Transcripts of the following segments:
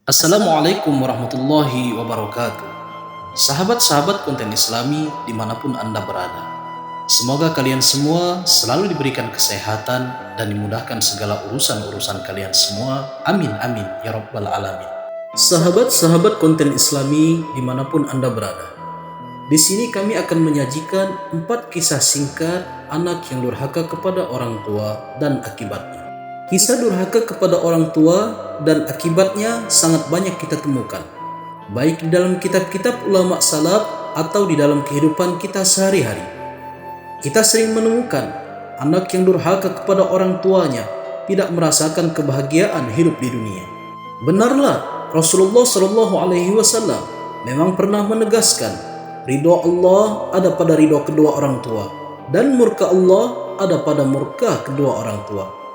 Assalamualaikum warahmatullahi wabarakatuh. Sahabat-sahabat konten Islami dimanapun Anda berada, semoga kalian semua selalu diberikan kesehatan dan dimudahkan segala urusan-urusan kalian semua. Amin amin ya rabbal alamin. Sahabat-sahabat konten Islami dimanapun Anda berada, di sini kami akan menyajikan 4 kisah singkat anak yang durhaka kepada orang tua dan akibatnya. Kisah durhaka kepada orang tua dan akibatnya sangat banyak kita temukan, baik di dalam kitab-kitab ulama salaf atau di dalam kehidupan kita sehari-hari. Kita sering menemukan anak yang durhaka kepada orang tuanya tidak merasakan kebahagiaan hidup di dunia. Benarlah Rasulullah SAW memang pernah menegaskan, ridho Allah ada pada ridho kedua orang tua dan murka Allah ada pada murka kedua orang tua.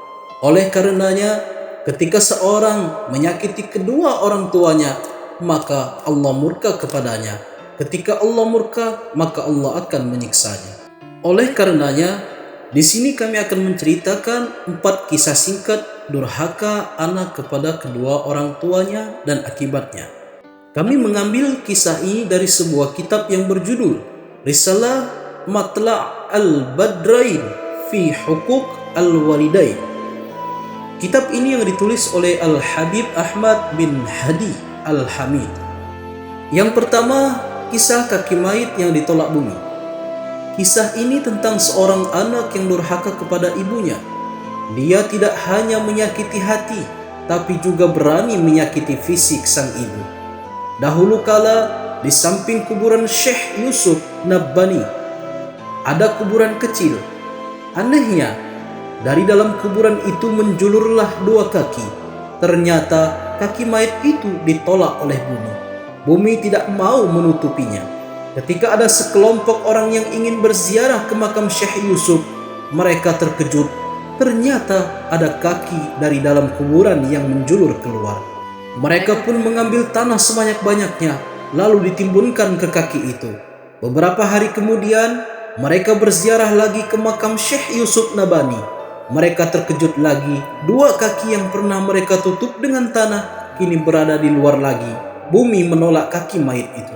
Oleh karenanya, ketika seorang menyakiti kedua orang tuanya, maka Allah murka kepadanya. Ketika Allah murka, maka Allah akan menyiksanya. Oleh karenanya, di sini kami akan menceritakan 4 kisah singkat durhaka anak kepada kedua orang tuanya dan akibatnya. Kami mengambil kisah ini dari sebuah kitab yang berjudul Risalah Matla' al-Badrain fi Huquq al-Walidain. Kitab ini yang ditulis oleh Al-Habib Ahmad bin Hadi Al-Hamid. Yang pertama, kisah kaki mayit yang ditolak bumi. Kisah ini tentang seorang anak yang durhaka kepada ibunya. Dia tidak hanya menyakiti hati, tapi juga berani menyakiti fisik sang ibu. Dahulu kala, di samping kuburan Syekh Yusuf Nabbani, ada kuburan kecil. Anehnya, dari dalam kuburan itu menjulurlah 2 kaki. Ternyata kaki mayat itu ditolak oleh bumi. Bumi tidak mau menutupinya. Ketika ada sekelompok orang yang ingin berziarah ke makam Syekh Yusuf, mereka terkejut. Ternyata ada kaki dari dalam kuburan yang menjulur keluar. Mereka pun mengambil tanah sebanyak-banyaknya, lalu ditimbunkan ke kaki itu. Beberapa hari kemudian, mereka berziarah lagi ke makam Syekh Yusuf Nabani. Mereka terkejut lagi, 2 kaki yang pernah mereka tutup dengan tanah kini berada di luar lagi. Bumi menolak kaki mayat itu.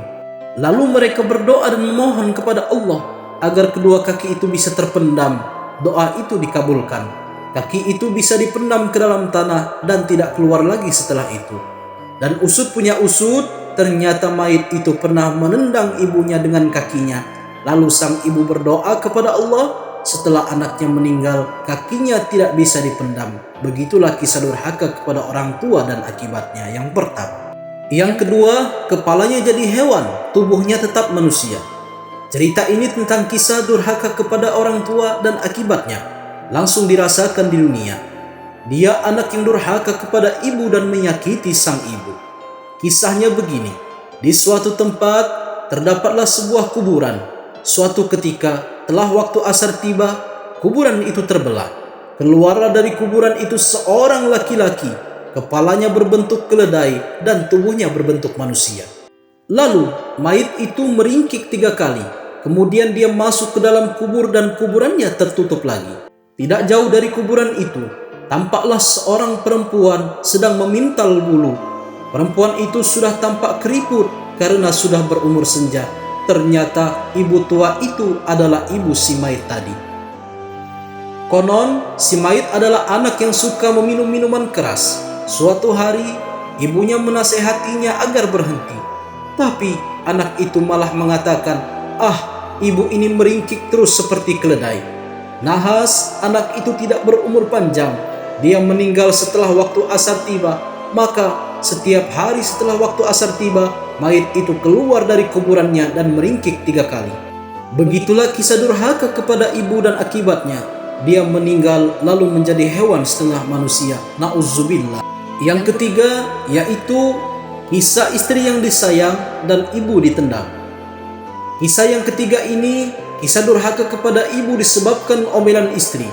Lalu mereka berdoa dan memohon kepada Allah agar kedua kaki itu bisa terpendam. Doa itu dikabulkan. Kaki itu bisa dipendam ke dalam tanah dan tidak keluar lagi setelah itu. Dan usut punya usut, ternyata mayat itu pernah menendang ibunya dengan kakinya. Lalu sang ibu berdoa kepada Allah. Setelah anaknya meninggal, kakinya tidak bisa dipendam. Begitulah kisah durhaka kepada orang tua dan akibatnya yang pertama. Yang kedua, kepalanya jadi hewan, tubuhnya tetap manusia. Cerita ini tentang kisah durhaka kepada orang tua dan akibatnya langsung dirasakan di dunia. Dia anak yang durhaka kepada ibu dan menyakiti sang ibu. Kisahnya begini, di suatu tempat terdapatlah sebuah kuburan. Suatu ketika, telah waktu asar tiba, kuburan itu terbelah. Keluarlah dari kuburan itu seorang laki-laki, kepalanya berbentuk keledai dan tubuhnya berbentuk manusia. Lalu mayit itu meringkik 3 kali. Kemudian dia masuk ke dalam kubur dan kuburannya tertutup lagi. Tidak jauh dari kuburan itu, tampaklah seorang perempuan sedang memintal bulu. Perempuan itu sudah tampak keriput karena sudah berumur senja. Ternyata ibu tua itu adalah ibu si mayit tadi. Konon, si mayit adalah anak yang suka meminum minuman keras. Suatu hari, ibunya menasehatinya agar berhenti. Tapi anak itu malah mengatakan, ibu ini meringkik terus seperti keledai. Nahas, anak itu tidak berumur panjang. Dia meninggal setelah waktu asar tiba. Maka setiap hari setelah waktu asar tiba, mayit itu keluar dari kuburannya dan meringkik 3 kali. Begitulah kisah durhaka kepada ibu dan akibatnya. Dia meninggal lalu menjadi hewan setengah manusia. Na'udzubillah. Yang ketiga, yaitu kisah istri yang disayang dan ibu ditendang. Kisah yang ketiga ini, kisah durhaka kepada ibu disebabkan omelan istri.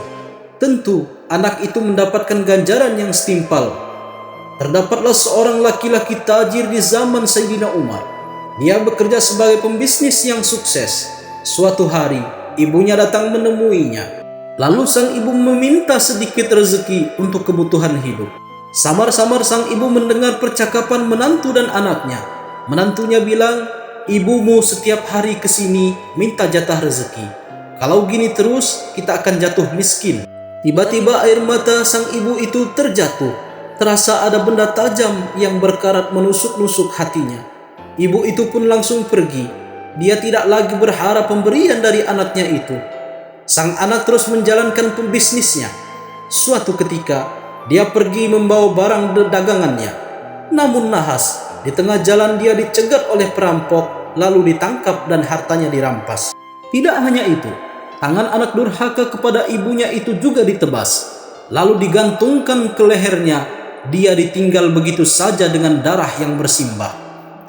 Tentu, anak itu mendapatkan ganjaran yang setimpal. Terdapatlah seorang laki-laki tajir di zaman Sayyidina Umar. Dia bekerja sebagai pembisnis yang sukses. Suatu hari, ibunya datang menemuinya. Lalu sang ibu meminta sedikit rezeki untuk kebutuhan hidup. Samar-samar sang ibu mendengar percakapan menantu dan anaknya. Menantunya bilang, "Ibumu setiap hari ke sini minta jatah rezeki. Kalau gini terus, kita akan jatuh miskin." Tiba-tiba air mata sang ibu itu terjatuh. Terasa ada benda tajam yang berkarat menusuk-nusuk hatinya. Ibu itu pun langsung pergi. Dia tidak lagi berharap pemberian dari anaknya itu. Sang anak terus menjalankan pembisnisnya. Suatu ketika, dia pergi membawa barang dagangannya. Namun nahas, di tengah jalan dia dicegat oleh perampok, lalu ditangkap dan hartanya dirampas. Tidak hanya itu, tangan anak durhaka kepada ibunya itu juga ditebas, lalu digantungkan ke lehernya. Dia ditinggal begitu saja dengan darah yang bersimbah.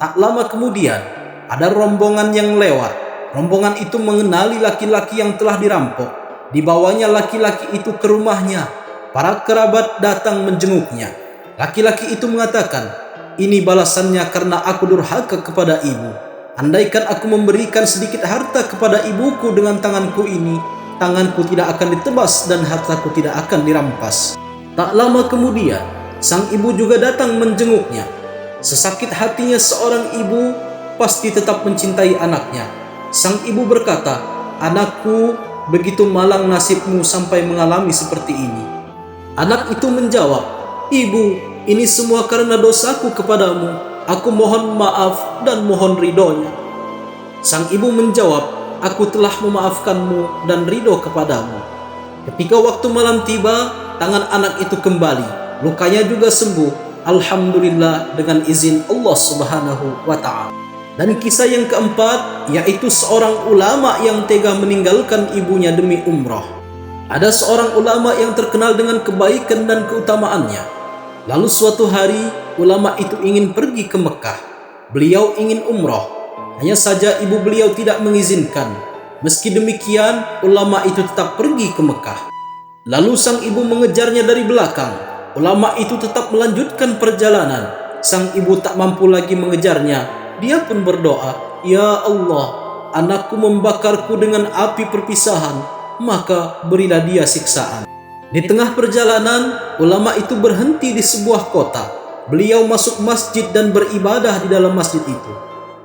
Tak lama kemudian, ada rombongan yang lewat. Rombongan itu mengenali laki-laki yang telah dirampok. Dibawanya laki-laki itu ke rumahnya. Para kerabat datang menjenguknya. Laki-laki itu mengatakan, "Ini balasannya karena aku durhaka kepada ibu. Andaikan aku memberikan sedikit harta kepada ibuku dengan tanganku ini, tanganku tidak akan ditebas dan hartaku tidak akan dirampas." Tak lama kemudian, sang ibu juga datang menjenguknya. Sesakit hatinya seorang ibu pasti tetap mencintai anaknya. Sang ibu berkata, "Anakku, begitu malang nasibmu sampai mengalami seperti ini." Anak itu menjawab, "Ibu, ini semua karena dosaku kepadamu. Aku mohon maaf dan mohon ridhonya." Sang ibu menjawab, "Aku telah memaafkanmu dan ridho kepadamu." Ketika waktu malam tiba, tangan anak itu kembali. Lukanya juga sembuh. Alhamdulillah dengan izin Allah Subhanahu wa Ta'ala. Dan kisah yang keempat, yaitu seorang ulama yang tega meninggalkan ibunya demi umrah. Ada seorang ulama yang terkenal dengan kebaikan dan keutamaannya. Lalu suatu hari, ulama itu ingin pergi ke Mekah. Beliau ingin umrah. Hanya saja ibu beliau tidak mengizinkan. Meski demikian, ulama itu tetap pergi ke Mekah. Lalu sang ibu mengejarnya dari belakang. Ulama itu tetap melanjutkan perjalanan. Sang ibu tak mampu lagi mengejarnya. Dia pun berdoa, "Ya Allah, anakku membakarku dengan api perpisahan, maka berilah dia siksaan." Di tengah perjalanan, ulama itu berhenti di sebuah kota. Beliau masuk masjid dan beribadah di dalam masjid itu.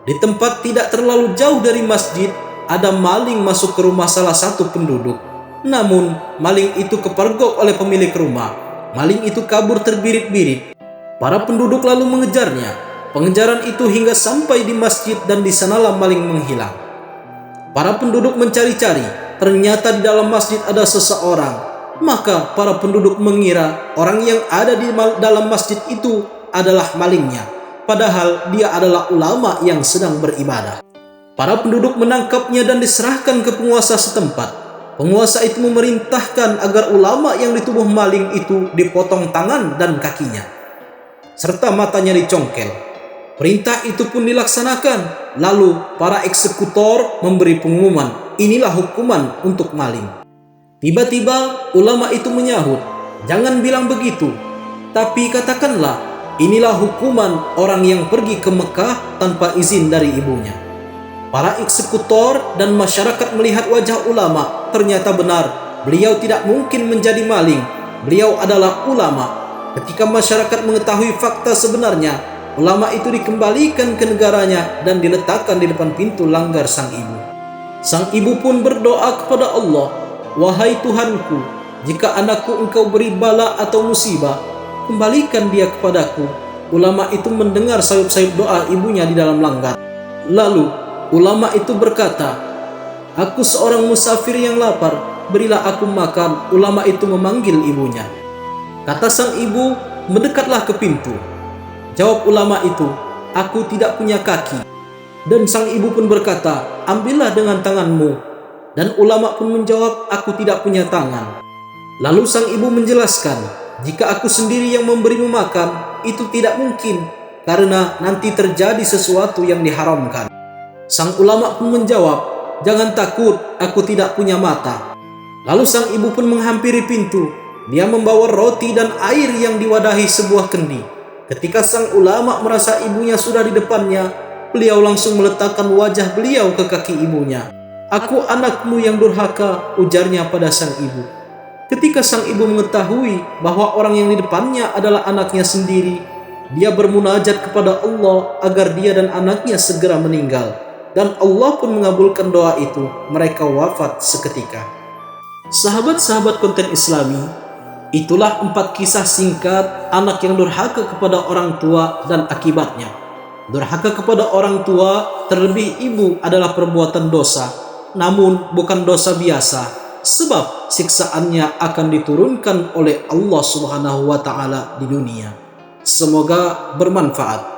Di tempat tidak terlalu jauh dari masjid, ada maling masuk ke rumah salah satu penduduk. Namun, maling itu kepergok oleh pemilik rumah. Maling itu kabur terbirit-birit. Para penduduk lalu mengejarnya. Pengejaran itu hingga sampai di masjid dan di sanalah maling menghilang. Para penduduk mencari-cari. Ternyata di dalam masjid ada seseorang. Maka para penduduk mengira orang yang ada di dalam masjid itu adalah malingnya. Padahal dia adalah ulama yang sedang beribadah. Para penduduk menangkapnya dan diserahkan ke penguasa setempat. Penguasa itu memerintahkan agar ulama yang dituduh maling itu dipotong tangan dan kakinya, serta matanya dicongkel. Perintah itu pun dilaksanakan. Lalu para eksekutor memberi pengumuman, "Inilah hukuman untuk maling." Tiba-tiba ulama itu menyahut, "Jangan bilang begitu, tapi katakanlah, inilah hukuman orang yang pergi ke Mekah tanpa izin dari ibunya." Para eksekutor dan masyarakat melihat wajah ulama. Ternyata benar, beliau tidak mungkin menjadi maling. Beliau adalah ulama. Ketika masyarakat mengetahui fakta sebenarnya, ulama itu dikembalikan ke negaranya dan diletakkan di depan pintu langgar sang ibu. Sang ibu pun berdoa kepada Allah, "Wahai Tuhanku, jika anakku engkau beri bala atau musibah, kembalikan dia kepadaku." Ulama itu mendengar sayup-sayup doa ibunya di dalam langgar. Lalu ulama itu berkata, "Aku seorang musafir yang lapar, berilah aku makan." Ulama itu memanggil ibunya. Kata sang ibu, "Mendekatlah ke pintu." Jawab ulama itu, "Aku tidak punya kaki." Dan sang ibu pun berkata, "Ambillah dengan tanganmu." Dan ulama pun menjawab, "Aku tidak punya tangan." Lalu sang ibu menjelaskan, "Jika aku sendiri yang memberimu makan, itu tidak mungkin, karena nanti terjadi sesuatu yang diharamkan." Sang ulama pun menjawab, "Jangan takut, aku tidak punya mata." Lalu sang ibu pun menghampiri pintu. Dia membawa roti dan air yang diwadahi sebuah kendi. Ketika sang ulama merasa ibunya sudah di depannya, beliau langsung meletakkan wajah beliau ke kaki ibunya. "Aku anakmu yang durhaka," ujarnya pada sang ibu. Ketika sang ibu mengetahui bahwa orang yang di depannya adalah anaknya sendiri, dia bermunajat kepada Allah agar dia dan anaknya segera meninggal. Dan Allah pun mengabulkan doa itu, mereka wafat seketika. Sahabat-sahabat konten Islami, itulah 4 kisah singkat anak yang durhaka kepada orang tua dan akibatnya. Durhaka kepada orang tua, terlebih ibu, adalah perbuatan dosa, namun bukan dosa biasa, sebab siksaannya akan diturunkan oleh Allah Subhanahu wa taala di dunia. Semoga bermanfaat.